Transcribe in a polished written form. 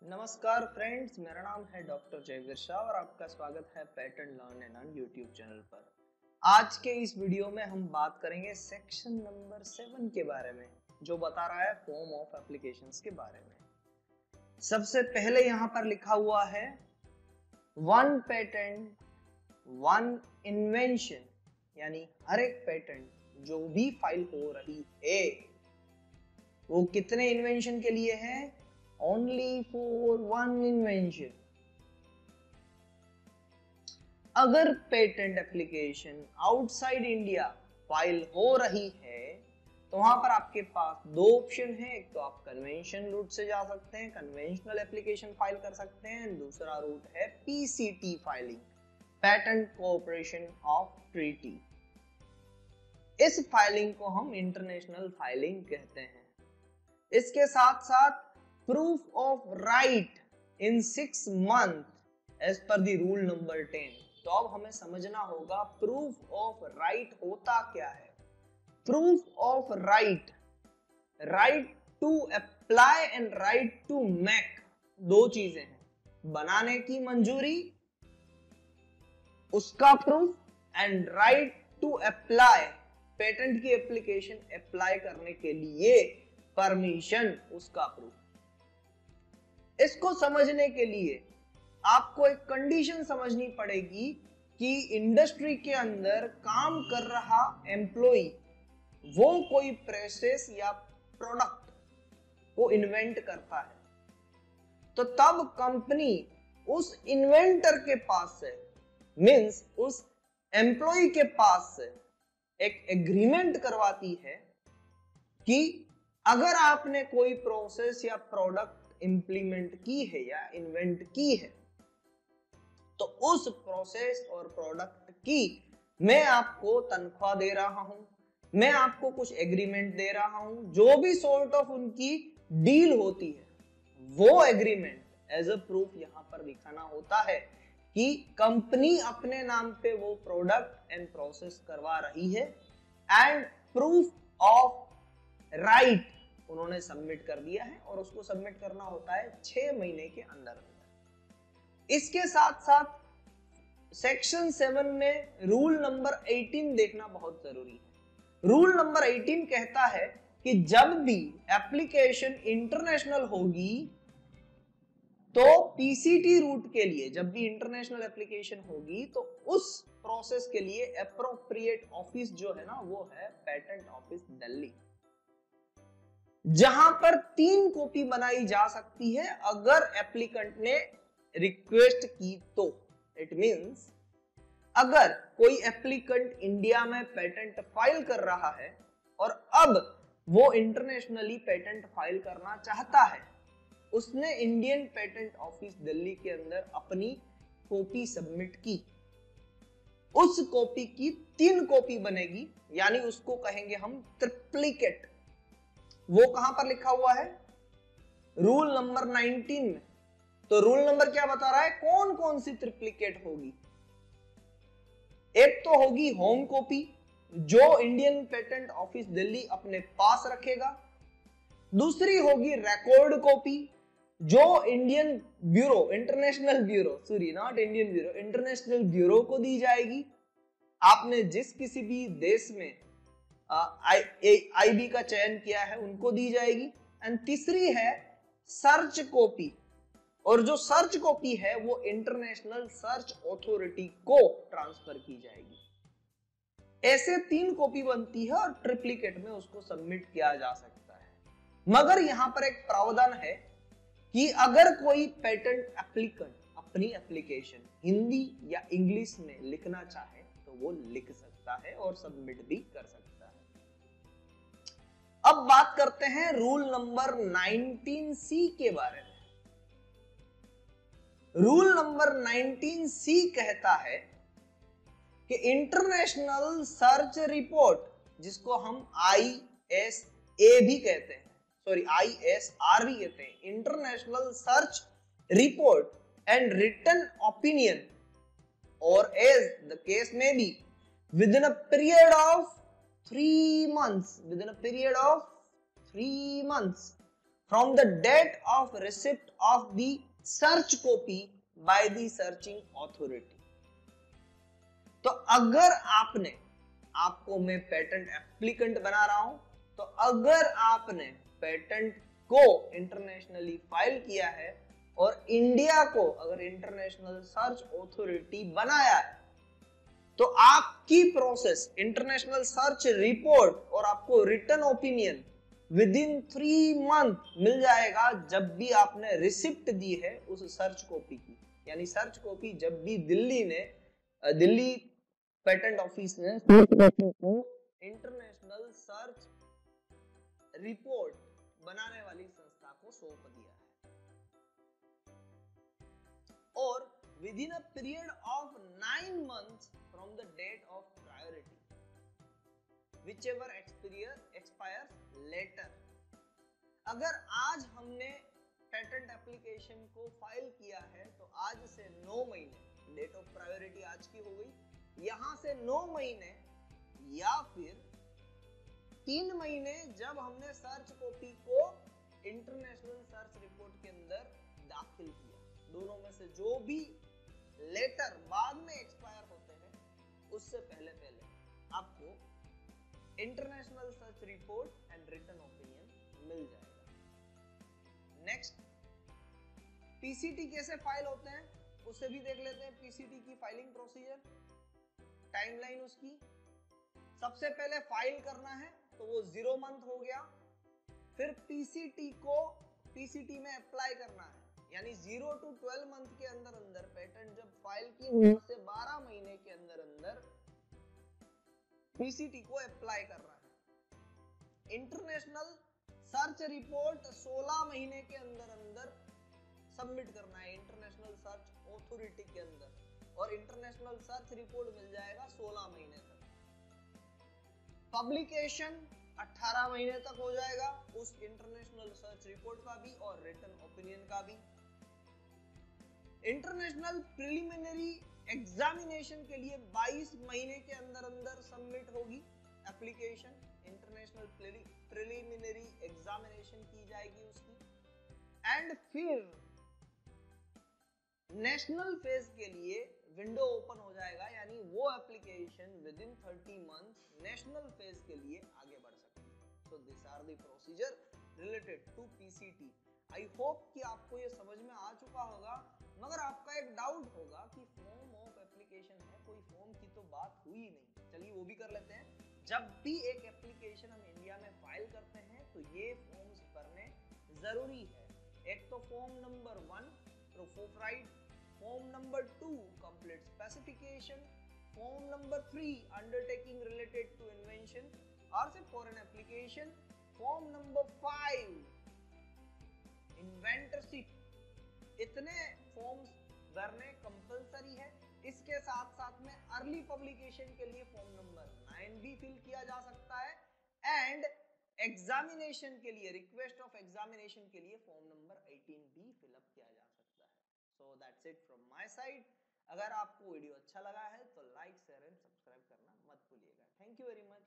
नमस्कार फ्रेंड्स, मेरा नाम है डॉक्टर जयवीर शाह और आपका स्वागत है pattern learn and earn YouTube channel पर। आज के इस वीडियो में हम बात करेंगे सेक्शन नंबर 7 के बारे में, जो बता रहा है फॉर्म ऑफ एप्लीकेशंस के बारे में। सबसे पहले यहाँ पर लिखा हुआ है वन पेटेंट वन इन्वेंशन, यानी हर एक पेटेंट जो भी फाइल हो रही है वो कितने इन्वेंशन के लिए है? Only for one invention। अगर patent application outside India file हो रही है तो वहां पर आपके पास दो ऑप्शन है। एक तो आप कन्वेंशन रूट से जा सकते हैं, कन्वेंशनल एप्लीकेशन फाइल कर सकते हैं। दूसरा रूट है PCT filing, patent cooperation of treaty. इस फाइलिंग को हम इंटरनेशनल फाइलिंग कहते हैं। इसके साथ साथ proof of right in 6 months as per the rule number 10। तो अब हमें समझना होगा प्रूफ ऑफ राइट होता क्या है। Proof of right, right to apply and right to make, दो चीजें हैं। बनाने की मंजूरी, उसका proof, and right to apply, patent की एप्लीकेशन अप्लाई करने के लिए परमिशन, उसका प्रूफ। इसको समझने के लिए आपको एक कंडीशन समझनी पड़ेगी कि इंडस्ट्री के अंदर काम कर रहा एम्प्लॉय वो कोई प्रोसेस या प्रोडक्ट को इन्वेंट करता है, तो तब कंपनी उस इन्वेंटर के पास से, मींस उस एम्प्लॉय के पास से एक एग्रीमेंट करवाती है कि अगर आपने कोई प्रोसेस या प्रोडक्ट इंप्लीमेंट की है या इन्वेंट की है तो उस प्रोसेस और प्रोडक्ट की मैं आपको तनख्वाह दे रहा हूं, मैं आपको कुछ एग्रीमेंट दे रहा हूं। जो भी सॉर्ट ऑफ उनकी डील होती है वो एग्रीमेंट एज अ प्रूफ यहां पर दिखाना होता है कि कंपनी अपने नाम पे वो प्रोडक्ट एंड प्रोसेस करवा रही है एंड प्रूफ ऑफ राइट उन्होंने सबमिट कर दिया है और उसको सबमिट करना होता है 6 महीने के अंदर। इसके साथ साथ सेक्शन 7 में रूल नंबर 18 देखना बहुत जरूरी है। रूल नंबर 18 कहता है कि जब भी एप्लीकेशन इंटरनेशनल होगी तो पीसीटी रूट के लिए, जब भी इंटरनेशनल एप्लीकेशन होगी तो उस प्रोसेस के लिए एप्रोप्रिएट ऑफिस जो है ना वो है पेटेंट ऑफिस दिल्ली, जहां पर 3 कॉपी बनाई जा सकती है अगर एप्लीकेंट ने रिक्वेस्ट की तो। इट मींस अगर कोई एप्लीकेंट इंडिया में पेटेंट फाइल कर रहा है और अब वो इंटरनेशनली पेटेंट फाइल करना चाहता है, उसने इंडियन पेटेंट ऑफिस दिल्ली के अंदर अपनी कॉपी सबमिट की, उस कॉपी की 3 कॉपी बनेगी, यानी उसको कहेंगे हम ट्रिप्लिकेट। वो कहां पर लिखा हुआ है? रूल नंबर 19 में। तो रूल नंबर क्या बता रहा है? कौन कौन सी ट्रिप्लिकेट होगी? एक तो होगी होम कॉपी जो इंडियन पेटेंट ऑफिस दिल्ली अपने पास रखेगा। दूसरी होगी रिकॉर्ड कॉपी जो Indian bureau, international bureau, sorry not Indian bureau, international bureau को दी जाएगी। आपने जिस किसी भी देश में आईबी का चयन किया है उनको दी जाएगी। एंड तीसरी है सर्च कॉपी, और जो सर्च कॉपी है वो इंटरनेशनल सर्च अथॉरिटी को ट्रांसफर की जाएगी। ऐसे 3 कॉपी बनती है और ट्रिप्लिकेट में उसको सबमिट किया जा सकता है। मगर यहां पर एक प्रावधान है कि अगर कोई पेटेंट एप्लीकेंट अपनी एप्लीकेशन हिंदी या इंग्लिश में लिखना चाहे तो वो लिख सकता है और सबमिट भी कर सकता है। अब बात करते हैं रूल नंबर 19C के बारे में। रूल नंबर 19C कहता है कि इंटरनेशनल सर्च रिपोर्ट, जिसको हम ISA भी कहते हैं, सॉरी ISR भी कहते हैं, international search report and written opinion, और एज द केस में be within a period of 3 months, within a period of 3 months from the date of receipt of the search copy by the searching authority। तो अगर आपको मैं patent applicant बना रहा हूं, तो अगर आपने पेटेंट को इंटरनेशनली फाइल किया है और इंडिया को अगर इंटरनेशनल सर्च अथॉरिटी बनाया है, तो आपकी प्रोसेस इंटरनेशनल सर्च रिपोर्ट और आपको written opinion within 3 month मिल जाएगा जब भी आपने रिसिप्ट दी है उस सर्च कॉपी की। यानी सर्च कॉपी जब भी दिल्ली पेटेंट ऑफिस ने इंटरनेशनल सर्च रिपोर्ट बनाने वाली संस्था को सौंप दिया है, और with in a period of 9 months from the date of priority, whichever expires later। अगर आज हमने पेटेंट एप्लीकेशन को फाइल किया है तो आज से 9 महीने, डेट ऑफ प्रायोरिटी आज की हो गई, यहां से 9 महीने या फिर 3 महीने जब हमने सर्च कॉपी को इंटरनेशनल सर्च रिपोर्ट के अंदर दाखिल किया, दोनों में से जो भी लेटर बाद में एक्सपायर होते हैं उससे पहले आपको international search report and written opinion मिल जाएगा। नेक्स्ट, पीसीटी कैसे फाइल होते हैं उससे भी देख लेते हैं। पीसीटी की फाइलिंग प्रोसीजर, टाइमलाइन उसकी, सबसे पहले फाइल करना है तो वो 0 मंथ हो गया, फिर पीसीटी को पीसीटी में अप्लाई करना है, यानी 0 to 12 मंथ के अंदर अंदर पेटेंट जब फाइल की से 12 महीने के अंदर अंदर पीसीटी को अप्लाई करना है। इंटरनेशनल सर्च रिपोर्ट 16 महीने के अंदर अंदर सबमिट करना है इंटरनेशनल सर्च अथॉरिटी के अंदर, और इंटरनेशनल सर्च रिपोर्ट मिल जाएगा 16 महीने तक। पब्लिकेशन 18 महीने तक हो जाएगा उस इंटरनेशनल सर्च रिपोर्ट का भी और रिटन ओपिनियन का भी। इंटरनेशनल प्रिलिमिनरी एग्जामिनेशन के लिए 22 महीने के अंदर अंदर सबमिट होगी एप्लीकेशन, इंटरनेशनल प्रिलिमिनरी एग्जामिनेशन की जाएगी उसकी। एंड फिर नेशनल फेज के लिए विंडो ओपन हो जाएगा, यानी वो application within 30 months national phase के लिए आगे बढ़ सकती है। So this are the procedure related to PCT. I hope कि आपको ये समझ में आ चुका होगा, मगर आपका एक डाउट होगा कि फॉर्म ऑफ एप्लीकेशन है, कोई फॉर्म की तो बात हुई नहीं। चलिए वो भी कर लेते हैं। जब भी एक एप्लीकेशन हम इंडिया में फाइल करते हैं तो ये फॉर्म्स भरने जरूरी है। एक तो form number 1 proof of right, form number 2 complete specification, form number 3 undertaking related to invention और से foreign application, form number 5 inventorship. इतने फॉर्म्स भरने कंपलसरी है। इसके साथ साथ में अर्ली पब्लिकेशन के लिए फॉर्म नंबर 9 भी फिल किया जा सकता है, एंड एग्जामिनेशन के लिए, रिक्वेस्ट ऑफ एग्जामिनेशन के लिए फॉर्म नंबर 18 भी फिलअप किया जा सकता है। So that's it from my side. अगर आपको वीडियो अच्छा लगा है तो लाइक, शेयर एंड सब्सक्राइब करना मत भूलिएगा। Thank you very much.